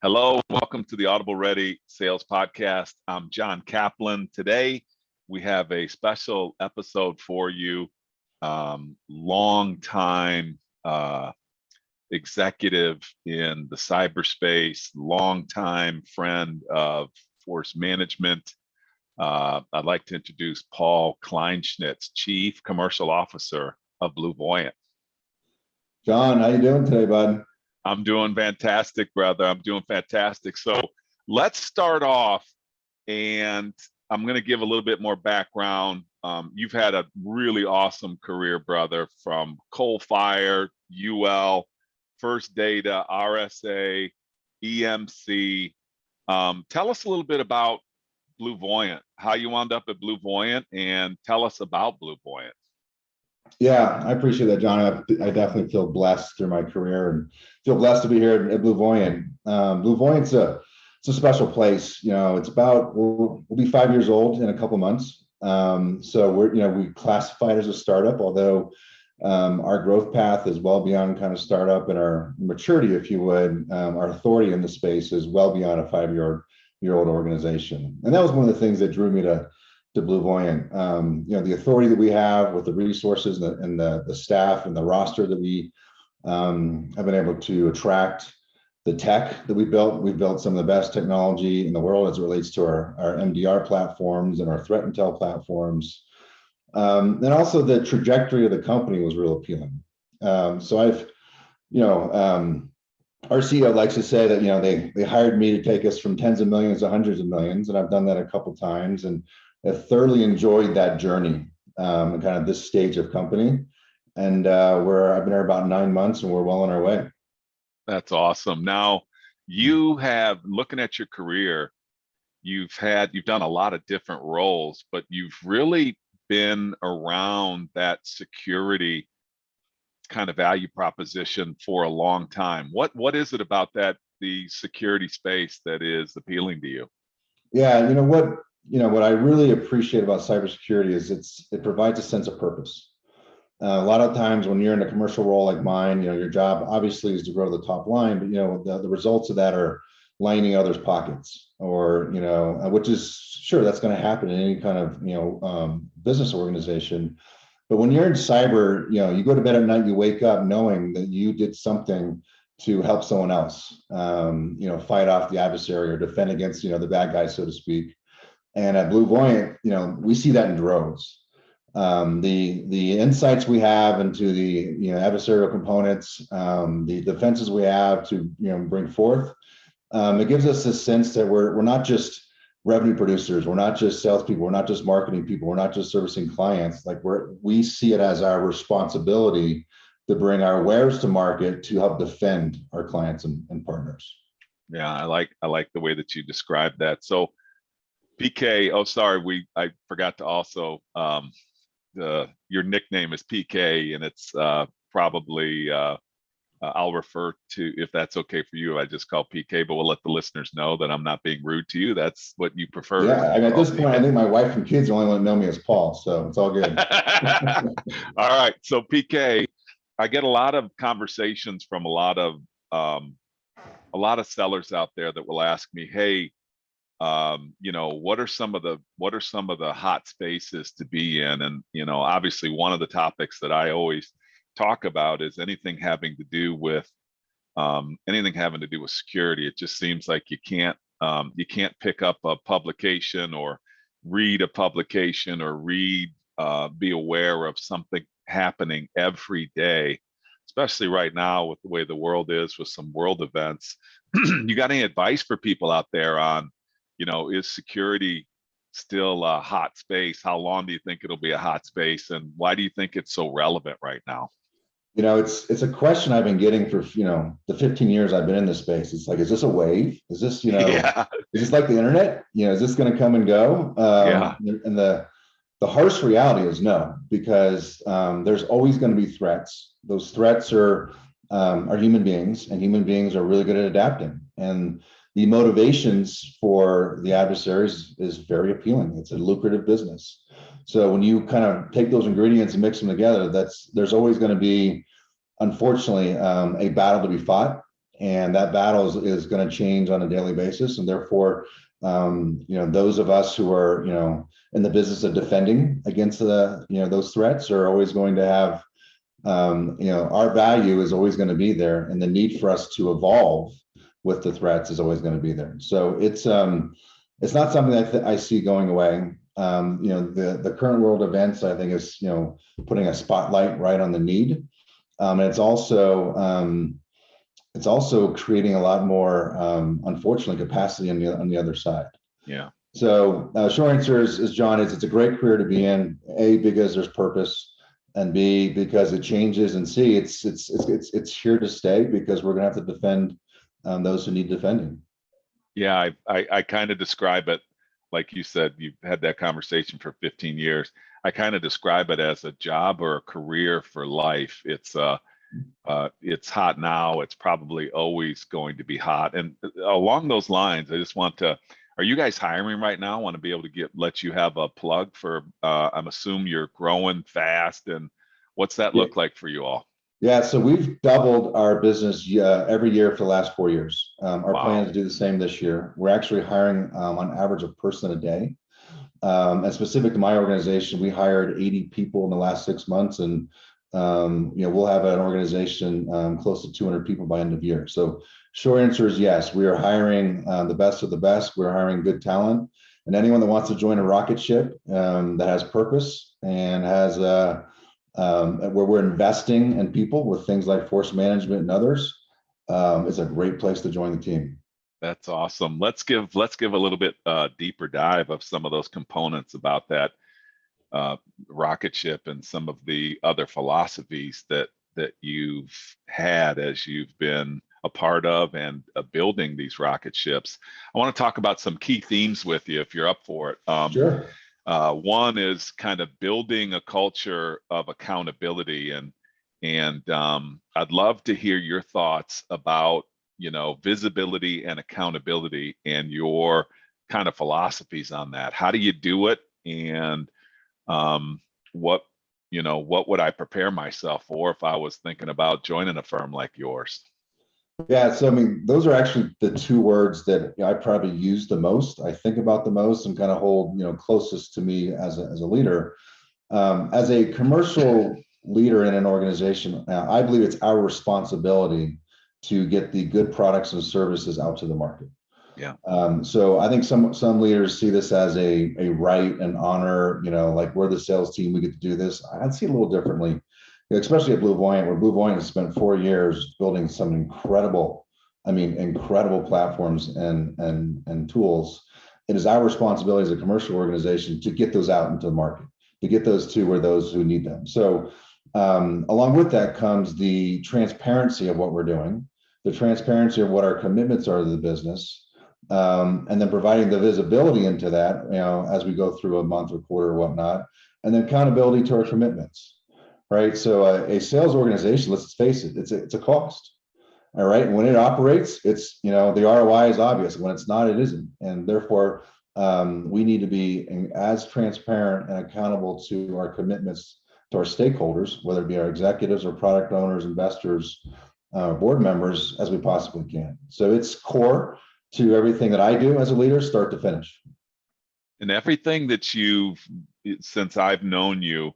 Hello, welcome to the Audible Ready Sales Podcast. I'm John Kaplan. Today, we have a special episode for you. Long-time executive in the cyberspace, long-time friend of force management. I'd like to introduce Paul Kleinschnitz, Chief Commercial Officer of BlueVoyant. John, how you doing today, bud? I'm doing fantastic, brother. I'm doing fantastic. So let's start off, and I'm going to give a little bit more background. You've had a really awesome career, brother, from coal-fired, UL, First Data, RSA, EMC. Tell us a little bit about BlueVoyant, how you wound up at BlueVoyant, and tell us about BlueVoyant. Yeah, I appreciate that, John. I definitely feel blessed through my career and feel blessed to be here at BlueVoyant. BlueVoyant's it's a special place. You know, it's about we'll be 5 years old in a couple months. So we classify it as a startup, although our growth path is well beyond kind of startup, and our maturity, if you would, our authority in the space is well beyond a 5-year-old organization. And that was one of the things that drew me to BlueVoyant. The authority that we have with the resources and the staff and the roster that we have been able to attract, the tech that we've built some of the best technology in the world as it relates to our MDR platforms and our threat intel platforms. And also the trajectory of the company was real appealing. So our CEO likes to say that, they hired me to take us from tens of millions to hundreds of millions. And I've done that a couple of times. And I've thoroughly enjoyed that journey and kind of this stage of company. And I've been here about 9 months, and we're well on our way. That's awesome. Now, you have, looking at your career, you've done a lot of different roles, but you've really been around that security kind of value proposition for a long time. What is it about the security space that is appealing to you? Yeah, what I really appreciate about cybersecurity is it provides a sense of purpose. A lot of times when you're in a commercial role like mine, your job obviously is to grow the top line, but the results of that are lining others' pockets, or which is sure that's going to happen in any kind of business organization. But when you're in cyber, you go to bed at night, you wake up knowing that you did something to help someone else, fight off the adversary or defend against the bad guys, so to speak. And at BlueVoyant, we see that in droves. The insights we have into the adversarial components, the defenses we have to bring forth, it gives us a sense that we're not just revenue producers, we're not just salespeople, we're not just marketing people, we're not just servicing clients. Like we see it as our responsibility to bring our wares to market to help defend our clients and partners. Yeah, I like the way that you described that. So PK, oh, sorry, I forgot to also, your nickname is PK, and it's probably, I'll refer to, if that's okay for you, I just call PK, but we'll let the listeners know that I'm not being rude to you. That's what you prefer. Yeah, at this point, I think my wife and kids only want to know me as Paul, so it's all good. All right, so PK, I get a lot of conversations from a lot of sellers out there that will ask me, hey, what are some of the hot spaces to be in? And obviously one of the topics that I always talk about is anything having to do with security. It just seems like you can't pick up a publication or read a publication or be aware of something happening every day, especially right now with the way the world is with some world events. You got any advice for people out there on, is security still a hot space? How long do you think it'll be a hot space? And why do you think it's so relevant right now? It's a question I've been getting for, the 15 years I've been in this space. It's like, is this a wave? Is this, Yeah. Is this like the internet? Is this going to come and go? Yeah. And the harsh reality is no, because there's always going to be threats. Those threats are human beings, and human beings are really good at adapting. And the motivations for the adversaries is very appealing. It's a lucrative business. So when you kind of take those ingredients and mix them together, there's always going to be, unfortunately, a battle to be fought. and that battle is going to change on a daily basis. And therefore, those of us who are, in the business of defending against those threats are always going to have, our value is always going to be there, and the need for us to evolve with the threats is always going to be there. So it's not something that I see going away. The current world events, I think, is putting a spotlight right on the need, and it's also creating a lot more, unfortunately, capacity on the other side. Yeah. So short answer is John, it's a great career to be in. A, because there's purpose, and B, because it changes, and C, it's here to stay, because we're going to have to defend those who need defending. Yeah, I kind of describe it, like you said, you've had that conversation for 15 years. I kind of describe it as a job or a career for life. It's hot now. It's probably always going to be hot. And along those lines, I just want to, are you guys hiring right now? I want to be able to let you have a plug for, I'm assuming you're growing fast, and what's that look like for you all? Yeah, so we've doubled our business every year for the last 4 years. Our plan is to do the same this year. We're actually hiring on average a person a day. And specific to my organization, we hired 80 people in the last 6 months, and we'll have an organization close to 200 people by end of year. So short answer is yes, we are hiring the best of the best. We're hiring good talent, and anyone that wants to join a rocket ship that has purpose and has where we're investing in people with things like force management and others, it's a great place to join the team. That's awesome. Let's give a little bit deeper dive of some of those components about that rocket ship and some of the other philosophies that you've had as you've been a part of and building these rocket ships. I want to talk about some key themes with you if you're up for it. Sure. One is kind of building a culture of accountability, and I'd love to hear your thoughts about visibility and accountability and your kind of philosophies on that. How do you do it, and what would I prepare myself for if I was thinking about joining a firm like yours? Yeah, so I mean, those are actually the two words that I probably use the most. I think about the most and kind of hold closest to me as a leader. As a commercial leader in an organization, I believe it's our responsibility to get the good products and services out to the market. Yeah. So I think some leaders see this as a right and honor, like we're the sales team, we get to do this. I'd see it a little differently, especially at BlueVoyant, where BlueVoyant has spent 4 years building some incredible platforms and tools. It is our responsibility as a commercial organization to get those out into the market, to get those to where those who need them. So along with that comes the transparency of what we're doing, the transparency of what our commitments are to the business, and then providing the visibility into that, as we go through a month or quarter or whatnot, and then accountability to our commitments. Right. So a sales organization, let's face it, it's a cost. All right. And when it operates, it's, the ROI is obvious. When it's not, it isn't. And therefore, we need to be as transparent and accountable to our commitments to our stakeholders, whether it be our executives or product owners, investors, board members, as we possibly can. So it's core to everything that I do as a leader, start to finish. And everything that since I've known you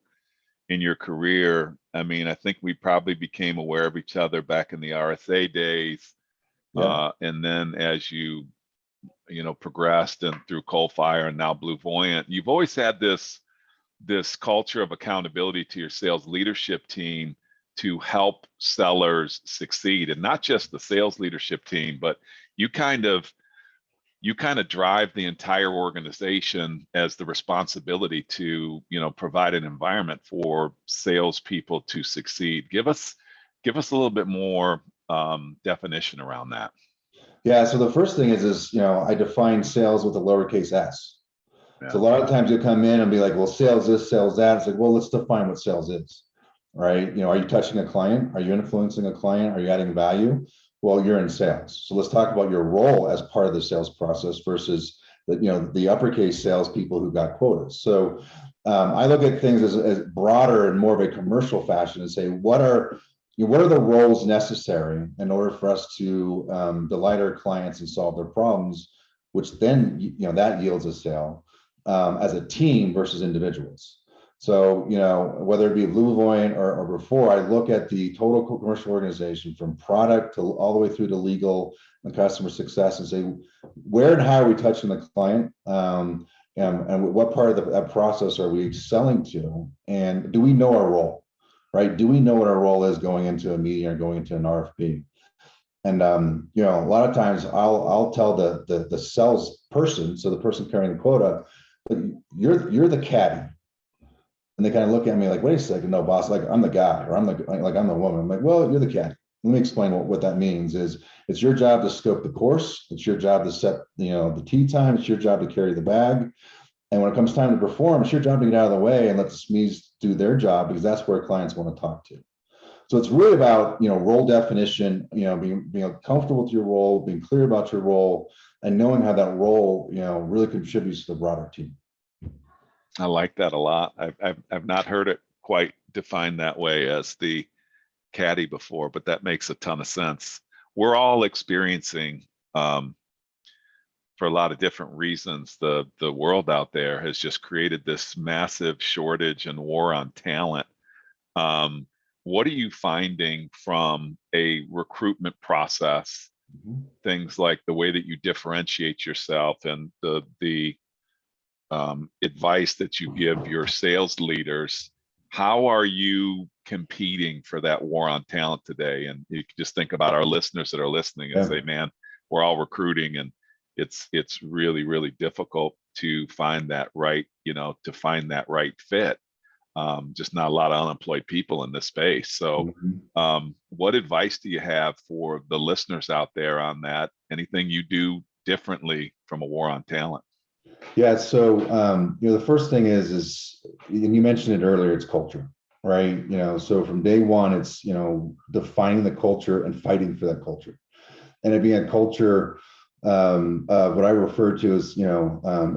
in your career, I mean, I think we probably became aware of each other back in the RSA days. Yeah. And then as you progressed and through Coalfire and now BlueVoyant, you've always had this culture of accountability to your sales leadership team to help sellers succeed, and not just the sales leadership team, but you kind of drive the entire organization as the responsibility to, provide an environment for salespeople to succeed. Give us a little bit more definition around that. Yeah. So the first thing is I define sales with a lowercase s. Yeah. So a lot of times you'll come in and be like, well, sales this, sales that. It's like, well, let's define what sales is, right? Are you touching a client? Are you influencing a client? Are you adding value? Well, you're in sales. So let's talk about your role as part of the sales process versus the uppercase salespeople who got quotas. So I look at things as broader and more of a commercial fashion and say, what are what are the roles necessary in order for us to delight our clients and solve their problems, which then that yields a sale as a team versus individuals. So whether it be BlueVoyant or before, I look at the total commercial organization from product to all the way through to legal and customer success and say, where and how are we touching the client? And what part of that process are we selling to? And do we know our role, right? Do we know what our role is going into a meeting or going into an RFP? And a lot of times I'll tell the sales person, so the person carrying the quota, you're the caddy. And they kind of look at me like, wait a second, no, boss, like I'm the guy, or I'm the woman. I'm like, well, you're the caddy. Let me explain what that means. Is it's your job to scope the course. It's your job to set the tee time. It's your job to carry the bag. And when it comes time to perform, it's your job to get out of the way and let the SMEs do their job, because that's where clients want to talk to. So it's really about role definition, being comfortable with your role, being clear about your role, and knowing how that role really contributes to the broader team. I like that a lot. I've not heard it quite defined that way as the caddy before, but that makes a ton of sense. We're all experiencing, for a lot of different reasons, the world out there has just created this massive shortage and war on talent. What are you finding from a recruitment process? Mm-hmm. Things like the way that you differentiate yourself and the advice that you give your sales leaders. How are you competing for that war on talent today? And you can just think about our listeners that are listening and say, man, we're all recruiting, and it's really, really difficult to find that right, to find that right fit. Just not a lot of unemployed people in this space. So what advice do you have for the listeners out there on that? Anything you do differently from a war on talent? Yeah. So, the first thing is, and you mentioned it earlier, it's culture, right? So from day one, it's, defining the culture and fighting for that culture. And it being a culture of what I refer to as,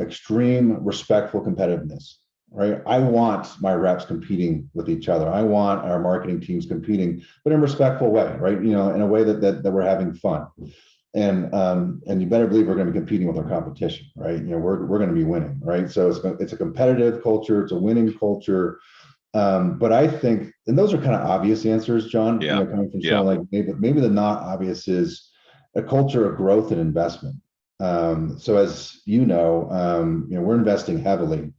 extreme respectful competitiveness, right? I want my reps competing with each other. I want our marketing teams competing, but in a respectful way, right? In a way that we're having fun. And you better believe we're going to be competing with our competition, right? We're going to be winning, right? So it's a competitive culture, it's a winning culture. But I think, and those are kind of obvious answers, John. Coming from someone like maybe the not obvious is a culture of growth and investment. So as we're investing heavily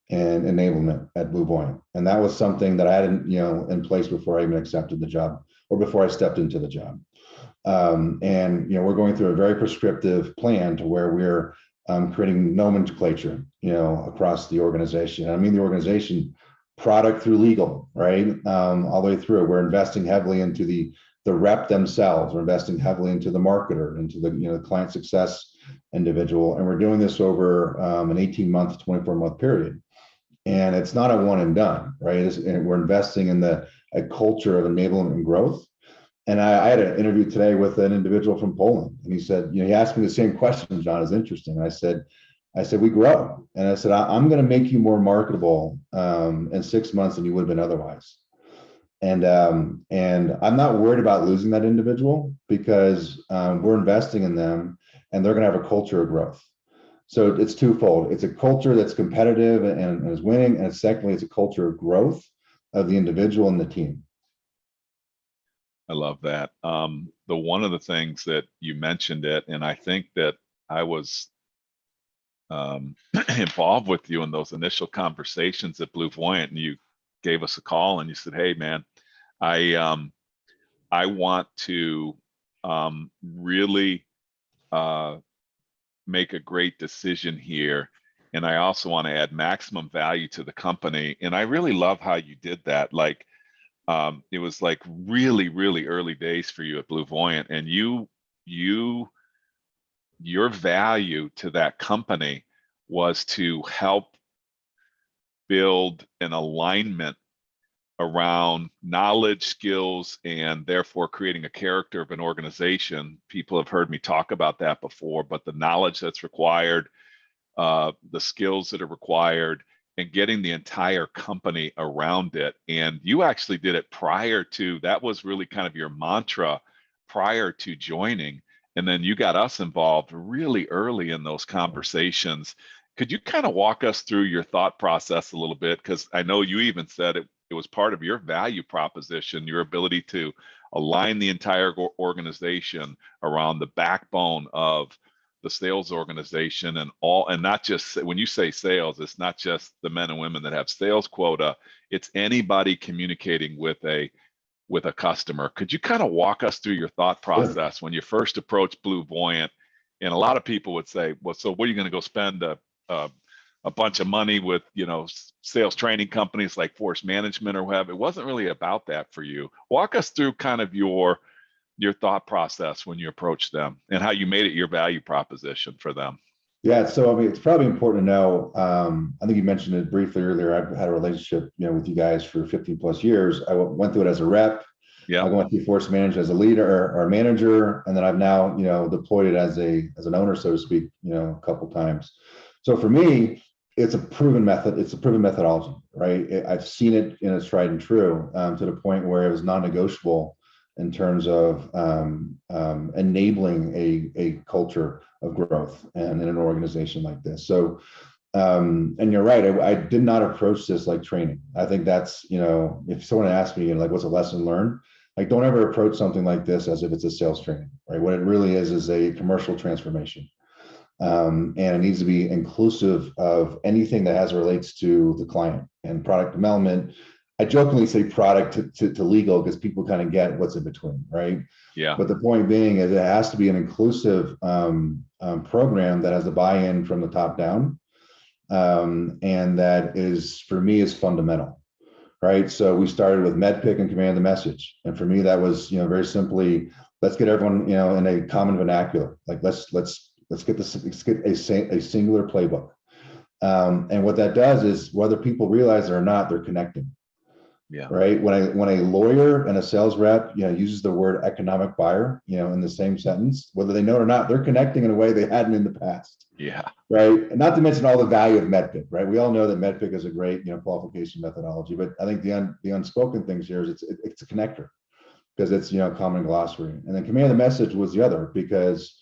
in enablement at BlueVoyant, and that was something that I hadn't in place before I even accepted the job or before I stepped into the job. And we're going through a very prescriptive plan to where we're creating nomenclature across the organization. I mean the organization, product through legal, right? All the way through. We're investing heavily into the rep themselves. We're investing heavily into the marketer, into the client success individual, and we're doing this over an 18-month, 24-month period. And it's not a one and done, right? We're investing in a culture of enablement and growth. And I had an interview today with an individual from Poland, and he said, he asked me the same question, John, is interesting. And I said, we grow. And I said, I'm going to make you more marketable in 6 months than you would have been otherwise. And I'm not worried about losing that individual, because we're investing in them, and they're going to have a culture of growth. So it's twofold. It's a culture that's competitive and is winning. And secondly, it's a culture of growth of the individual and the team. I love that. One of the things that you mentioned it, and I think that I was involved with you in those initial conversations at BlueVoyant, and you gave us a call and you said, hey man, I want to really make a great decision here, and I also want to add maximum value to the company. And I really love how you did that. Like it was like really, really early days for you at BlueVoyant, and your value to that company was to help build an alignment around knowledge, skills, and therefore creating a character of an organization. People have heard me talk about that before, but the knowledge that's required, the skills that are required, and getting the entire company around it. And you actually did it prior to, that was really kind of your mantra prior to joining. And then you got us involved really early in those conversations. Could you kind of walk us through your thought process a little bit? Because I know you even said it was part of your value proposition, your ability to align the entire organization around the backbone of the sales organization, and not just, when you say sales, it's not just the men and women that have sales quota, it's anybody communicating with a customer. Could you kind of walk us through your thought process when you first approached BlueVoyant? And a lot of people would say, well, so what are you going to go spend a bunch of money with, sales training companies like Force Management or whatever? It wasn't really about that for you. Walk us through kind of your thought process when you approached them and how you made it your value proposition for them. Yeah, so I mean, it's probably important to know. I think you mentioned it briefly earlier. I've had a relationship, with you guys for 15 plus years. I went through it as a rep. Yeah, I went through Force Management as a leader or a manager, and then I've now, deployed it as an owner, so to speak, a couple times. So for me, it's a proven method. It's a proven methodology, right? I've seen it in its tried and true, to the point where it was non-negotiable in terms of enabling a culture of growth and in an organization like this. So, and you're right, I did not approach this like training. I think that's, if someone asked me, like, what's a lesson learned? Like, don't ever approach something like this as if it's a sales training, right? What it really is a commercial transformation. And it needs to be inclusive of anything that relates to the client and product development. I jokingly say product to legal because people kind of get what's in between, right? Yeah. But the point being is it has to be an inclusive program that has the buy-in from the top down, and that is, for me, is fundamental, right? So we started with MedPick and Command the Message, and for me that was, very simply, let's get everyone, in a common vernacular. Like let's get a singular playbook, and what that does is, whether people realize it or not, they're connecting. Yeah. Right. When a lawyer and a sales rep, uses the word economic buyer, in the same sentence, whether they know it or not, they're connecting in a way they hadn't in the past. Yeah. Right. And not to mention all the value of MedPick. Right. We all know that MedPick is a great, qualification methodology, but I think the unspoken things here is it's a connector, because it's, common glossary. And then Command the Message was the other, because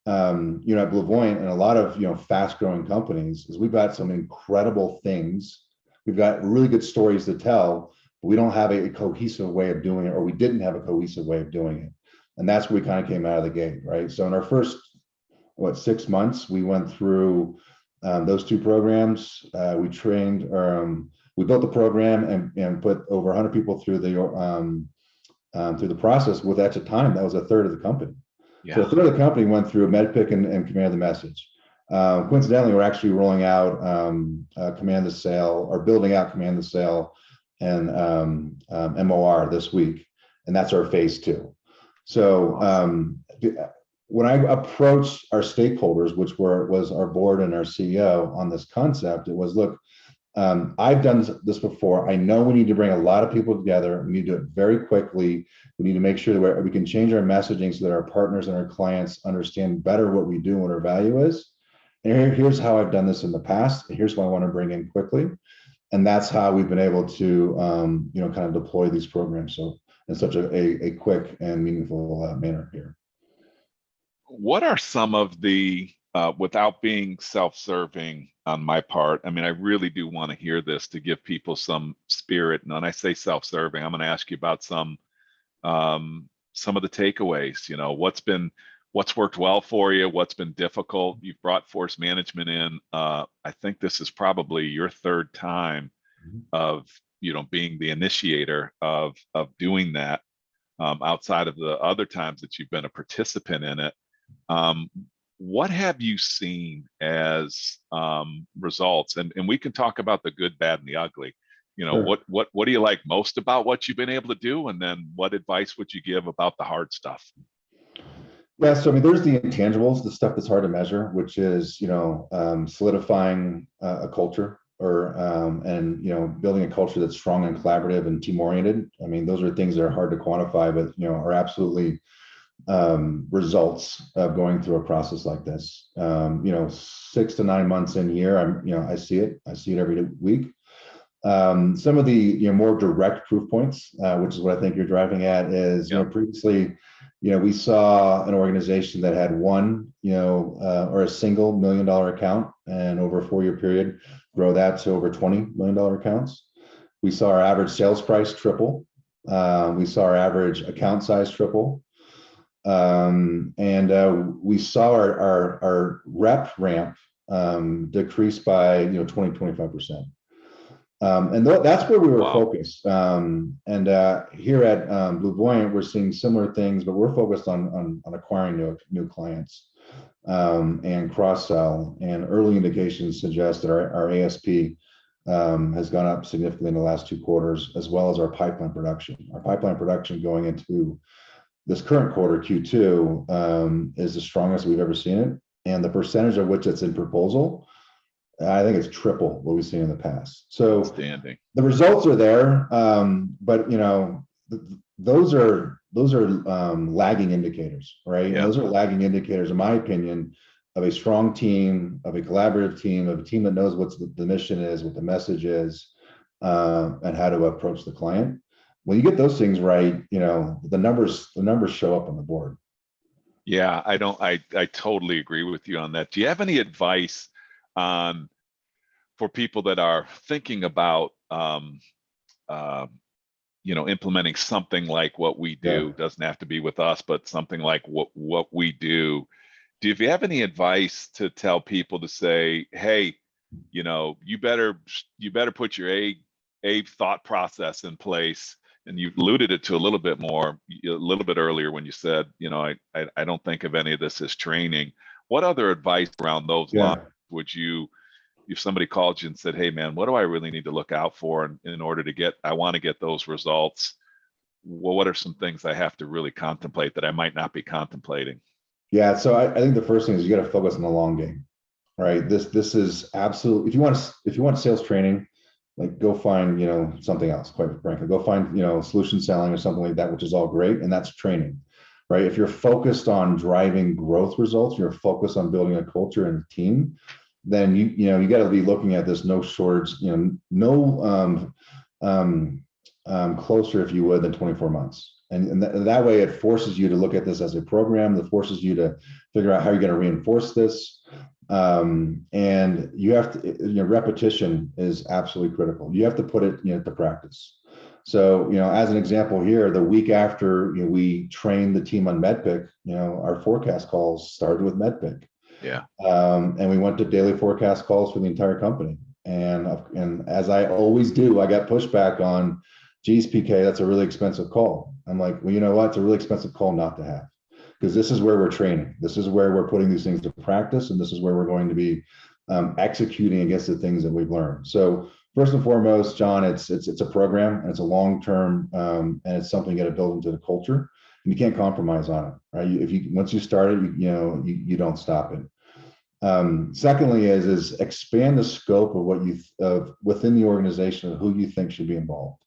at BlueVoyant and a lot of, fast growing companies, is we've got some incredible things. We've got really good stories to tell. We don't have a cohesive way of doing it, or we didn't have a cohesive way of doing it. And that's where we kind of came out of the gate, right? So in our first, 6 months, we went through those two programs. We trained, we built the program and put over 100 people through the process. With, at the time, that was a third of the company. Yeah. So a third of the company went through MedPick and Command the Message. Coincidentally, we're actually rolling out Command the Sale, or building out Command the Sale and MOR this week, and that's our phase 2. So when I approached our stakeholders, which was our board and our CEO, on this concept, it was, look, I've done this before. I know we need to bring a lot of people together. We need to do it very quickly. We need to make sure that we can change our messaging so that our partners and our clients understand better what we do and what our value is. And here's how I've done this in the past. And here's what I want to bring in quickly. And that's how we've been able to, kind of deploy these programs in such a quick and meaningful manner here. What are some of the, without being self-serving on my part, I mean, I really do want to hear this to give people some spirit. And when I say self-serving, I'm going to ask you about some of the takeaways. What's worked well for you, what's been difficult. You've brought Force Management in. I think this is probably your third time of, being the initiator of doing that, outside of the other times that you've been a participant in it. What have you seen as results? And we can talk about the good, bad, and the ugly. Sure. What do you like most about what you've been able to do? And then what advice would you give about the hard stuff? Yeah, so I mean, there's the intangibles, the stuff that's hard to measure, which is, solidifying a culture, or and building a culture that's strong and collaborative and team oriented. I mean, those are things that are hard to quantify, but are absolutely results of going through a process like this. 6 to 9 months in here, I see it every week. Some of the more direct proof points, which is what I think you're driving at, is previously, we saw an organization that had one, or a single $1 million account, and over a 4-year period, grow that to over $20 million accounts. We saw our average sales price triple. We saw our average account size triple. And we saw our rep ramp decrease by 20-25%. And that's where we were focused. And here at BlueVoyant, we're seeing similar things, but we're focused on acquiring new clients and cross-sell. And early indications suggest that our ASP has gone up significantly in the last 2 quarters, as well as our pipeline production. Our pipeline production going into this current quarter, Q2, is the strongest we've ever seen it. And the percentage of which it's in proposal, I think it's triple what we've seen in the past. So the results are there, but those are lagging indicators, right? Yeah. Those are lagging indicators, in my opinion, of a strong team, of a collaborative team, of a team that knows what the mission is, what the message is, and how to approach the client. When you get those things right, the numbers show up on the board. Yeah, I totally agree with you on that. Do you have any advice on for people that are thinking about implementing something like what we do? Doesn't have to be with us, but something like what we do. Do you have any advice to tell people to say, hey, you better put your A thought process in place? And you alluded it to a little bit earlier when you said, I don't think of any of this as training. What other advice around those lines would you, if somebody called you and said, hey man, what do I really need to look out for in order to I want to get those results? Well, what are some things I have to really contemplate that I might not be contemplating? Yeah, so I think the first thing is you got to focus on the long game, right? This is absolutely, if you want sales training, like go find, something else, quite frankly, go find, solution selling or something like that, which is all great. And that's training, right? If you're focused on driving growth results, you're focused on building a culture and a team, then you got to be looking at this no shortage, closer, if you would, than 24 months. And that way it forces you to look at this as a program that forces you to figure out how you're going to reinforce this. And you have to, repetition is absolutely critical. You have to put it to practice. So, as an example here, the week after we trained the team on MEDPIC, our forecast calls started with MEDPIC. Yeah. And we went to daily forecast calls for the entire company. And as I always do, I got pushback on, geez, PK, that's a really expensive call. I'm like, well, you know what? It's a really expensive call not to have, because this is where we're training. This is where we're putting these things to practice. And this is where we're going to be executing against the things that we've learned. So first and foremost, John, it's a program, and it's a long-term, and it's something you got to build into the culture, and you can't compromise on it, right? Once you start it, you don't stop it. Secondly is expand the scope of what within the organization of who you think should be involved.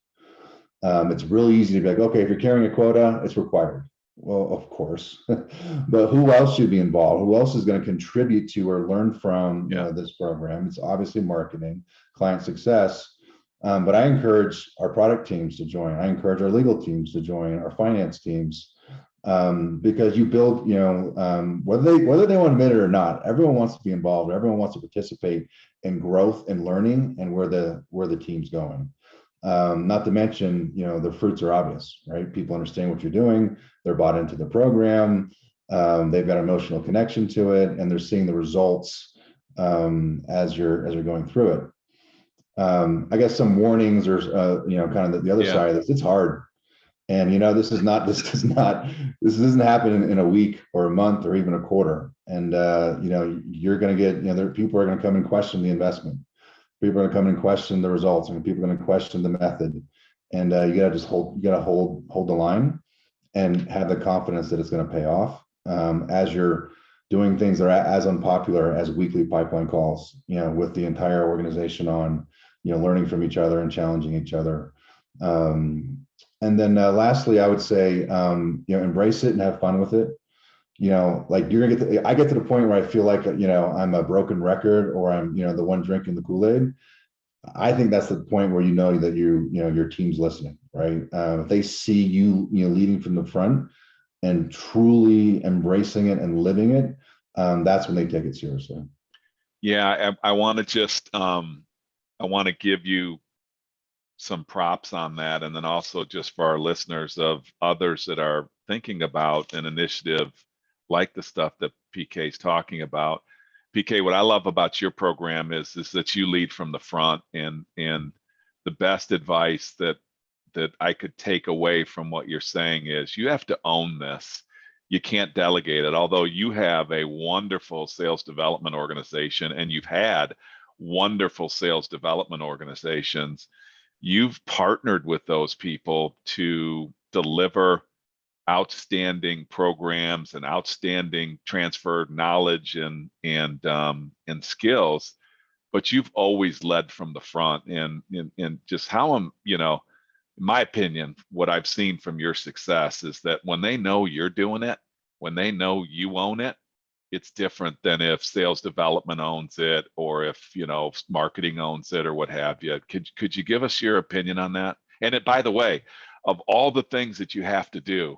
It's really easy to be like, okay, if you're carrying a quota, it's required. Well, of course, but who else should be involved? Who else is going to contribute to or learn from this program? It's obviously marketing, client success, but I encourage our product teams to join. I encourage our legal teams to join, our finance teams, because you build, whether they want to admit it or not, everyone wants to be involved. Everyone wants to participate in growth and learning and where the team's going. Not to mention, the fruits are obvious, right? People understand what you're doing. They're bought into the program. They've got emotional connection to it, and they're seeing the results as you're going through it. I guess some warnings or kind of the other side of this. It's hard, and this doesn't happen in a week or a month or even a quarter. And you're going to get people are going to come and question the investment. People are going to come and question the results, and people are going to question the method. And you got to hold the line and have the confidence that it's going to pay off as you're doing things that are as unpopular as weekly pipeline calls, with the entire organization on, learning from each other and challenging each other. And then lastly, I would say, embrace it and have fun with it. Like you're gonna I get to the point where I feel like, I'm a broken record, or I'm, the one drinking the Kool-Aid. I think that's the point where that your team's listening, right? If they see you, leading from the front and truly embracing it and living it, that's when they take it seriously. Yeah, I want to just I want to give you some props on that, and then also just for our listeners of others that are thinking about an initiative like the stuff that PK is talking about. PK, what I love about your program is that you lead from the front, and the best advice that I could take away from what you're saying is you have to own this. You can't delegate it. Although you have a wonderful sales development organization and you've had wonderful sales development organizations, you've partnered with those people to deliver outstanding programs and outstanding transferred knowledge and skills, but you've always led from the front. And just how in my opinion, what I've seen from your success is that when they know you're doing it, when they know you own it, it's different than if sales development owns it, or if marketing owns it, or what have you. Could you give us your opinion on that? And by the way, of all the things that you have to do,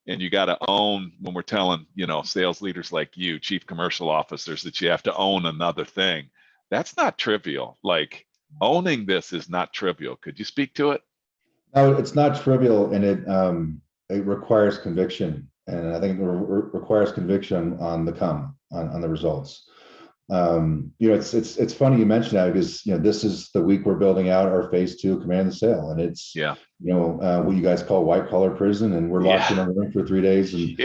and you got to own, when we're telling sales leaders like you, chief commercial officers, that you have to own another thing, that's not trivial. Like, owning this is not trivial. Could you speak to it? No, it's not trivial, and it requires conviction, and I think it requires conviction on the results. It's funny you mentioned that, because this is the week we're building out our phase 2 command the sale, and it's what you guys call white collar prison, and we're locked in a room for 3 days, and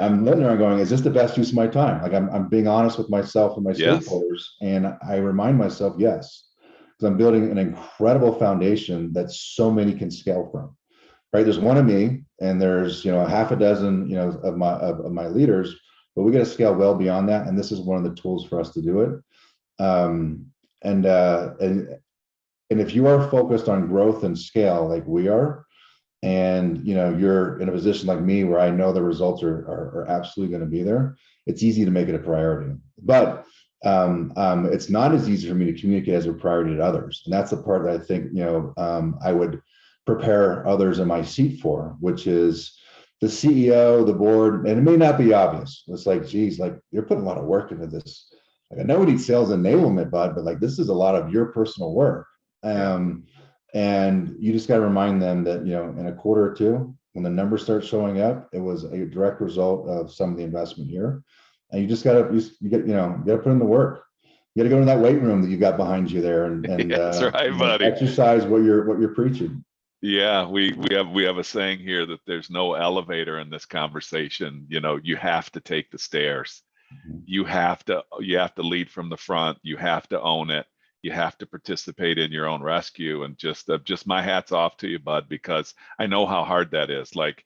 I'm letting her going, is this the best use of my time? Like, I'm being honest with myself and my stakeholders, and I remind myself, yes, because I'm building an incredible foundation that so many can scale from. Right? There's one of me, and there's a half a dozen of my leaders, but we got to scale well beyond that, and this is one of the tools for us to do it. And if you are focused on growth and scale like we are, and you're in a position like me where I know the results are absolutely going to be there, it's easy to make it a priority. But it's not as easy for me to communicate as a priority to others, and that's the part that I think I would prepare others in my seat for, which is the CEO, the board. And it may not be obvious. It's like, geez, like, you're putting a lot of work into this. Like, I know we need sales enablement, bud, but like, this is a lot of your personal work. And you just got to remind them that in a quarter or two, when the numbers start showing up, it was a direct result of some of the investment here. And you just got to you got to put in the work. You got to go in that weight room that you got behind you there, and that's right, buddy. Exercise what you're preaching. Yeah, we have a saying here that there's no elevator in this conversation. You have to take the stairs. You have to lead from the front. You have to own it. You have to participate in your own rescue. And just my hat's off to you, bud, because I know how hard that is. Like,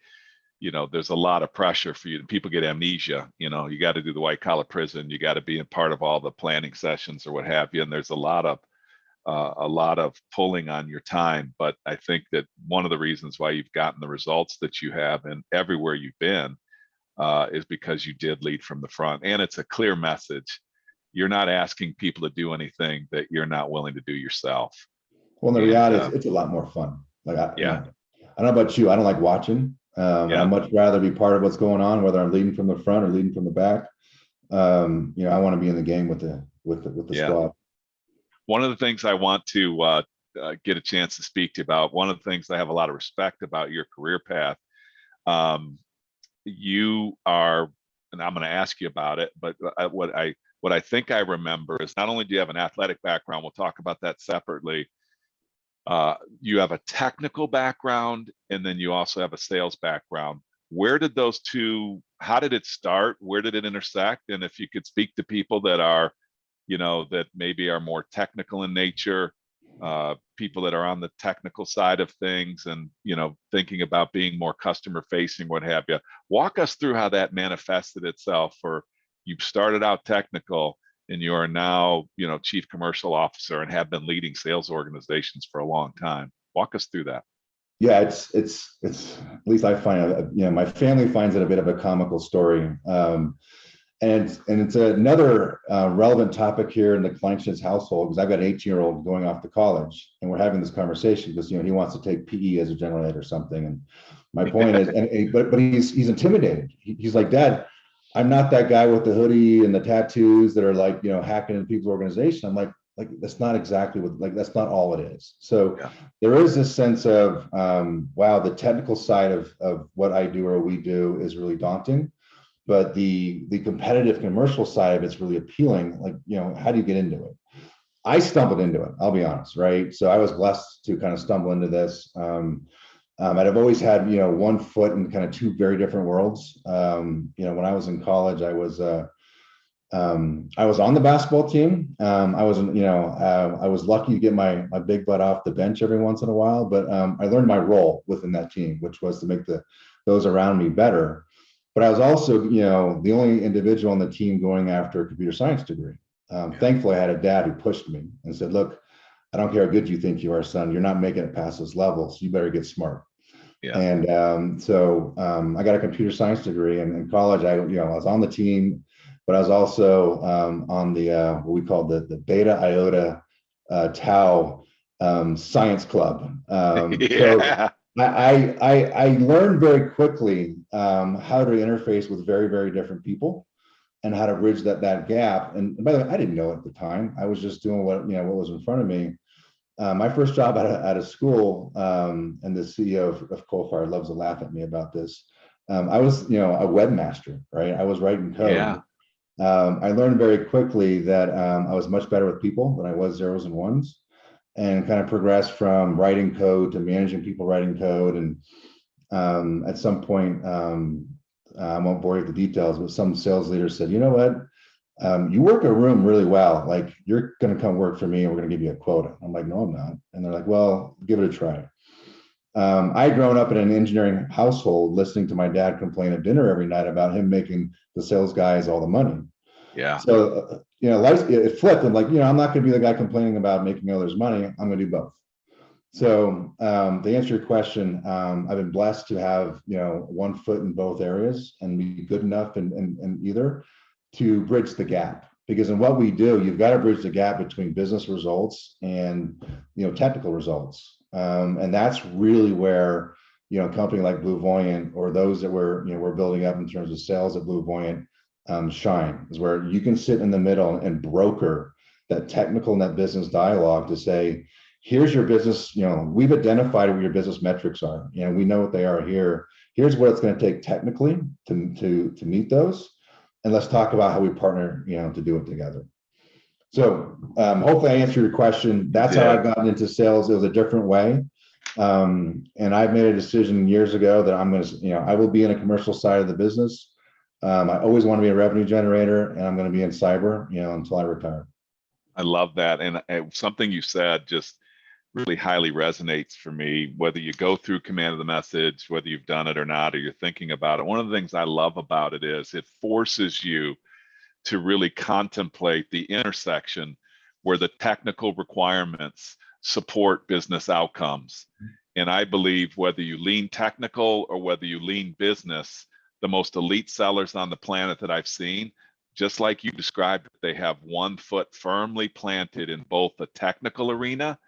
there's a lot of pressure for you. People get amnesia. You got to do the white collar prison. You got to be a part of all the planning sessions or what have you. And there's a lot of pulling on your time. But I think that one of the reasons why you've gotten the results that you have and everywhere you've been is because you did lead from the front. And it's a clear message. You're not asking people to do anything that you're not willing to do yourself. Well, the reality is it's a lot more fun. Like, I don't know about you. I don't like watching. I'd much rather be part of what's going on, whether I'm leading from the front or leading from the back. I want to be in the game with the squad. One of the things I want to get a chance to speak to you about, one of the things I have a lot of respect about your career path, you are, and I'm going to ask you about it, but what I think I remember is not only do you have an athletic background, we'll talk about that separately, you have a technical background, and then you also have a sales background. Where did those two, how did it start? Where did it intersect? And if you could speak to people that are, that maybe are more technical in nature, people that are on the technical side of things and, thinking about being more customer facing, what have you. Walk us through how that manifested itself, or you started out technical and you are now, chief commercial officer and have been leading sales organizations for a long time. Walk us through that. Yeah, it's at least I find my family finds it a bit of a comical story. And it's another relevant topic here in the Kleinschnitz household, because I've got an 18-year-old going off to college, and we're having this conversation because he wants to take PE as a general ed or something. And my point is, but he's intimidated. He's like, Dad, I'm not that guy with the hoodie and the tattoos that are like hacking into people's organization. I'm like that's not exactly that's not all it is. So Yeah. there is this sense of wow, the technical side of what I do or we do is really daunting. But the competitive commercial side of it's really appealing. Like, how do you get into it? I stumbled into it, I'll be honest, right? So I was blessed to kind of stumble into this. And I've always had, one foot in kind of two very different worlds. When I was in college, I was on the basketball team. I was lucky to get my big butt off the bench every once in a while, but I learned my role within that team, which was to make those around me better. But I was also, the only individual on the team going after a computer science degree. Thankfully, I had a dad who pushed me and said, look, I don't care how good you think you are, son, you're not making it past this level, so you better get smart. Yeah. And so I got a computer science degree, and in college, I was on the team, but I was also on the what we called the Beta Iota Tau Science Club. Yeah. So I learned very quickly how to interface with very, very different people and how to bridge that gap. And by the way, I didn't know at the time. I was just doing what was in front of me. My first job out of school, and the CEO of Coalfire loves to laugh at me about this. I was, a webmaster, right? I was writing code. Yeah. I learned very quickly that I was much better with people than I was zeros and ones, and kind of progressed from writing code to managing people writing code. And at some point, I won't bore you with the details, but some sales leader said, you know what? You work a room really well. Like, you're going to come work for me and we're going to give you a quota. I'm like, no, I'm not. And they're like, well, give it a try. I'd grown up in an engineering household listening to my dad complain at dinner every night about him making the sales guys all the money. Yeah. So, it flipped. I'm like, I'm not going to be the guy complaining about making others money. I'm going to do both. So to answer your question, I've been blessed to have, one foot in both areas and be good enough in either to bridge the gap. Because in what we do, you've got to bridge the gap between business results and, technical results. And that's really where, a company like BlueVoyant, or those that we're building up in terms of sales at BlueVoyant, shine, is where you can sit in the middle and broker that technical and that business dialogue to say, here's your business, we've identified what your business metrics are. We know what they are here. Here's what it's going to take technically to meet those. And let's talk about how we partner, to do it together. So hopefully I answered your question. That's how I've gotten into sales. It was a different way. And I've made a decision years ago that I'm going to, I will be in a commercial side of the business. I always want to be a revenue generator, and I'm going to be in cyber, until I retire. I love that. And something you said just really highly resonates for me, whether you go through command of the message, whether you've done it or not, or you're thinking about it. One of the things I love about it is it forces you to really contemplate the intersection where the technical requirements support business outcomes. And I believe whether you lean technical or whether you lean business, the most elite sellers on the planet that I've seen, just like you described, they have one foot firmly planted in both the technical arena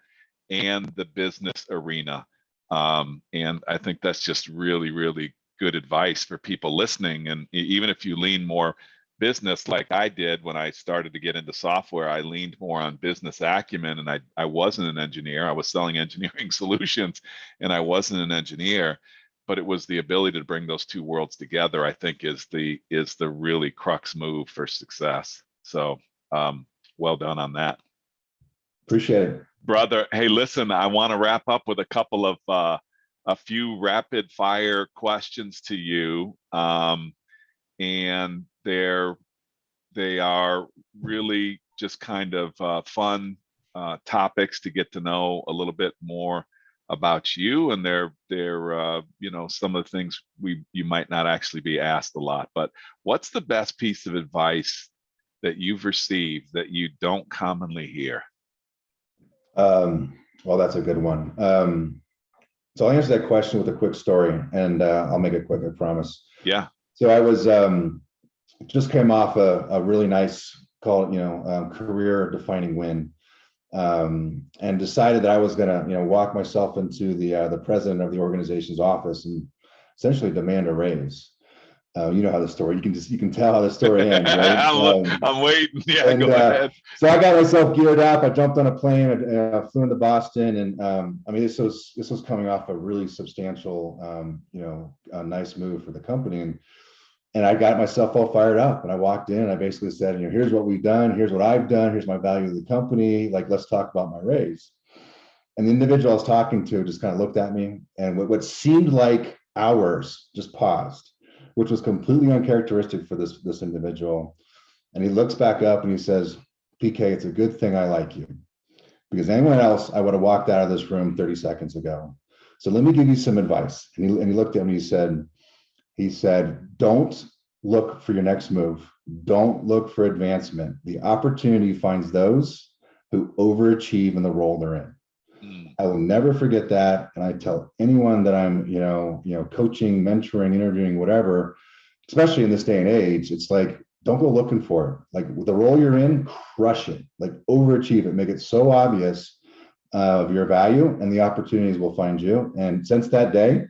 and the business arena. And I think that's just really, really good advice for people listening. And even if you lean more business, like I did when I started to get into software, I leaned more on business acumen, and I wasn't an engineer. I was selling engineering solutions, and I wasn't an engineer. But it was the ability to bring those two worlds together, I think, is the really crux move for success. So well done on that. Appreciate it. Brother, hey, listen, I want to wrap up with a couple of a few rapid fire questions to you. And they are really just kind of fun topics to get to know a little bit more about you, and they're some of the things you might not actually be asked a lot. But what's the best piece of advice that you've received that you don't commonly hear? Well, that's a good one. So I'll answer that question with a quick story, and I'll make it quick, I promise. Yeah. So I was just came off a really nice, call it, career defining win, and decided that I was going to, walk myself into the president of the organization's office and essentially demand a raise. You know how the story, you can tell how the story ends, right? I'm waiting. Yeah, go ahead. So I got myself geared up. I jumped on a plane, flew into Boston, and I mean, this was coming off a really substantial, a nice move for the company, and I got myself all fired up. And I walked in, and I basically said, here's what we've done, here's what I've done, here's my value to the company. Like, let's talk about my raise. And the individual I was talking to just kind of looked at me, and what seemed like hours just paused, which was completely uncharacteristic for this individual. And he looks back up and he says, PK, it's a good thing I like you, because anyone else, I would have walked out of this room 30 seconds ago. So let me give you some advice. And he looked at me, he said, don't look for your next move. Don't look for advancement. The opportunity finds those who overachieve in the role they're in. I will never forget that. And I tell anyone that I'm, coaching, mentoring, interviewing, whatever, especially in this day and age, it's like, don't go looking for it. Like, the role you're in, crush it, like overachieve it, make it so obvious of your value, and the opportunities will find you. And since that day,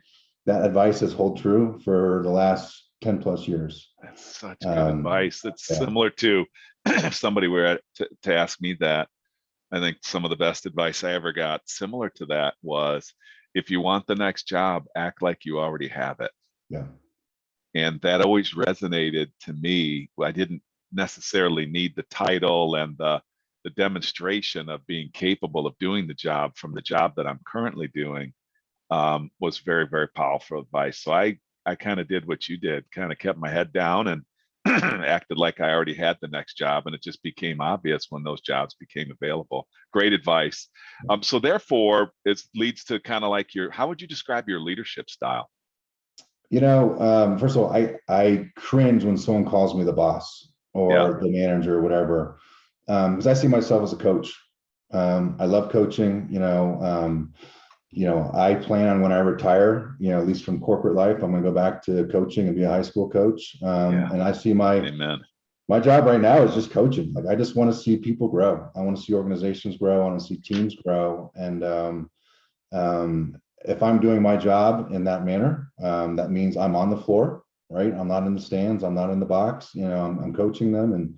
that advice has held true for the last 10 plus years. That's such good advice. It's similar to if somebody were to ask me that. I think some of the best advice I ever got similar to that was, if you want the next job, act like you already have it. Yeah. And that always resonated to me. I didn't necessarily need the title and the demonstration of being capable of doing the job from the job that I'm currently doing, was very, very powerful advice. So I kind of did what you did, kind of kept my head down and acted like I already had the next job, and it just became obvious when those jobs became available. Great advice. So therefore, it leads to kind of like how would you describe your leadership style? First of all, I cringe when someone calls me the boss or the manager or whatever, because I see myself as a coach. I love coaching. I plan on, when I retire, at least from corporate life, I'm going to go back to coaching and be a high school coach. And I see my job right now is just coaching. Like, I just want to see people grow. I want to see organizations grow. I want to see teams grow. And if I'm doing my job in that manner, that means I'm on the floor, right? I'm not in the stands. I'm not in the box. I'm coaching them, and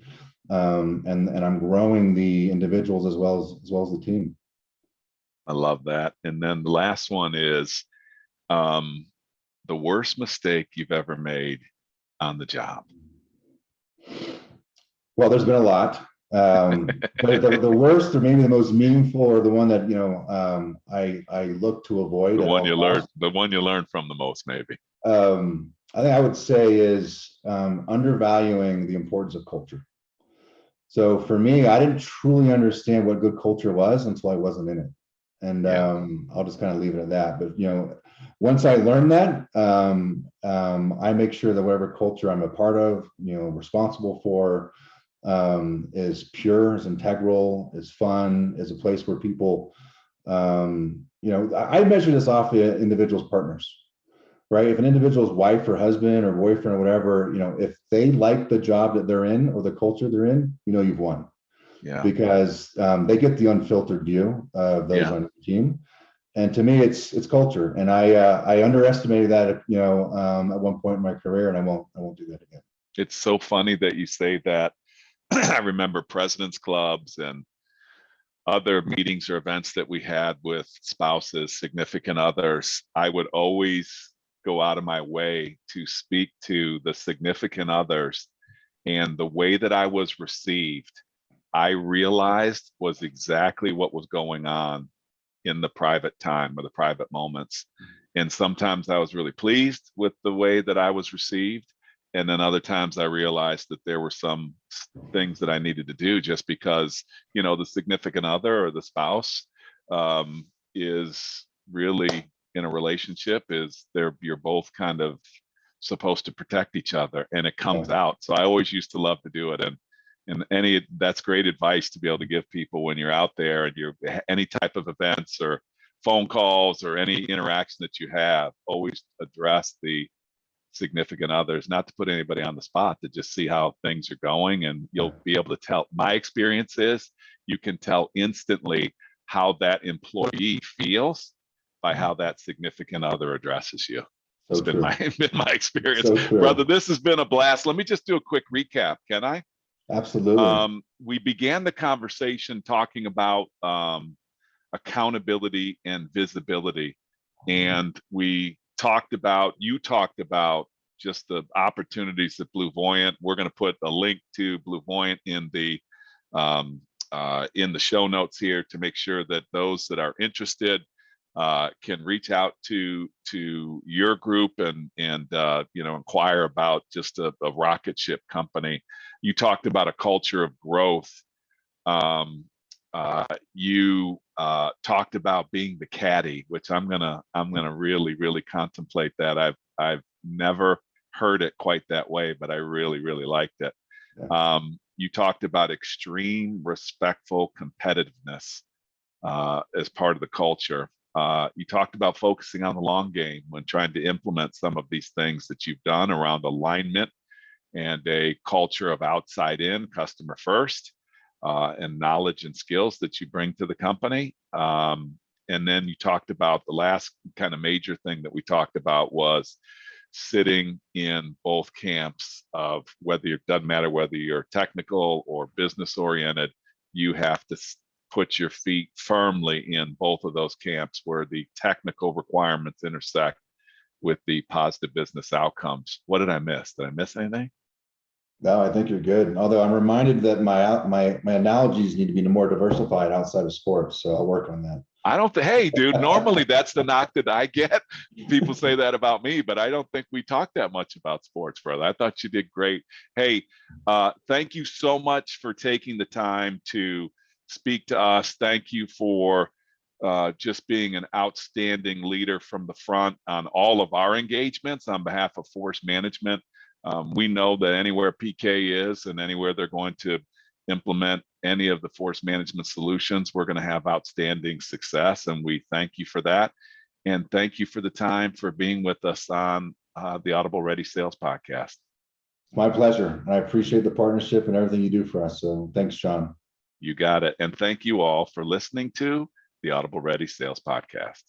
I'm growing the individuals as well as the team. I love that. And then the last one is the worst mistake you've ever made on the job. Well, there's been a lot. But the worst, or maybe the most meaningful, or the one that I look to avoid. The one you learned from the most, maybe. I think I would say is undervaluing the importance of culture. So for me, I didn't truly understand what good culture was until I wasn't in it. And I'll just kind of leave it at that. But once I learned that, I make sure that whatever culture I'm a part of, responsible for, is pure, is integral, is fun, is a place where people, I measure this off the individual's partners, right? If an individual's wife or husband or boyfriend or whatever, if they like the job that they're in or the culture they're in, you've won. Yeah. Because they get the unfiltered view of those on your team. And to me, it's culture. And I underestimated that, at one point in my career, and I won't do that again. It's so funny that you say that. I remember presidents clubs and other meetings or events that we had with spouses, significant others. I would always go out of my way to speak to the significant others, and the way that I was received, I realized was exactly what was going on in the private time or the private moments. And sometimes I was really pleased with the way that I was received. And then other times I realized that there were some things that I needed to do, just because, the significant other or the spouse is really in a relationship, you're both kind of supposed to protect each other, and it comes out. So I always used to love to do it. And that's great advice to be able to give people when you're out there and you're any type of events or phone calls or any interaction that you have, always address the significant others, not to put anybody on the spot, to just see how things are going. And you'll be able to tell. My experience is you can tell instantly how that employee feels by how that significant other addresses you. It's been my experience. Brother, this has been a blast. Let me just do a quick recap, can I? Absolutely. We began the conversation talking about accountability and visibility. And you talked about just the opportunities at BlueVoyant. We're going to put a link to BlueVoyant in the show notes here to make sure that those that are interested can reach out to your group and inquire about just a rocket ship company. You talked about a culture of growth. You talked about being the caddy, which I'm gonna really contemplate that. I've never heard it quite that way, but I really liked it. Yeah. You talked about extreme respectful competitiveness as part of the culture. You talked about focusing on the long game when trying to implement some of these things that you've done around alignment and a culture of outside in, customer first, and knowledge and skills that you bring to the company. And then you talked about the last kind of major thing that we talked about was sitting in both camps of doesn't matter whether you're technical or business oriented, you have to put your feet firmly in both of those camps where the technical requirements intersect with the positive business outcomes. What did I miss? Did I miss anything? No, I think you're good. Although I'm reminded that my analogies need to be more diversified outside of sports, so I'll work on that. I don't think, hey, dude, normally that's the knock that I get. People say that about me, but I don't think we talk that much about sports, brother. I thought you did great. Hey, thank you so much for taking the time to speak to us. Thank you for just being an outstanding leader from the front on all of our engagements on behalf of Force Management. We know that anywhere PK is and anywhere they're going to implement any of the force management solutions, we're going to have outstanding success. And we thank you for that. And thank you for the time for being with us on the Audible Ready Sales Podcast. My pleasure. I appreciate the partnership and everything you do for us. So thanks, John. You got it. And thank you all for listening to the Audible Ready Sales Podcast.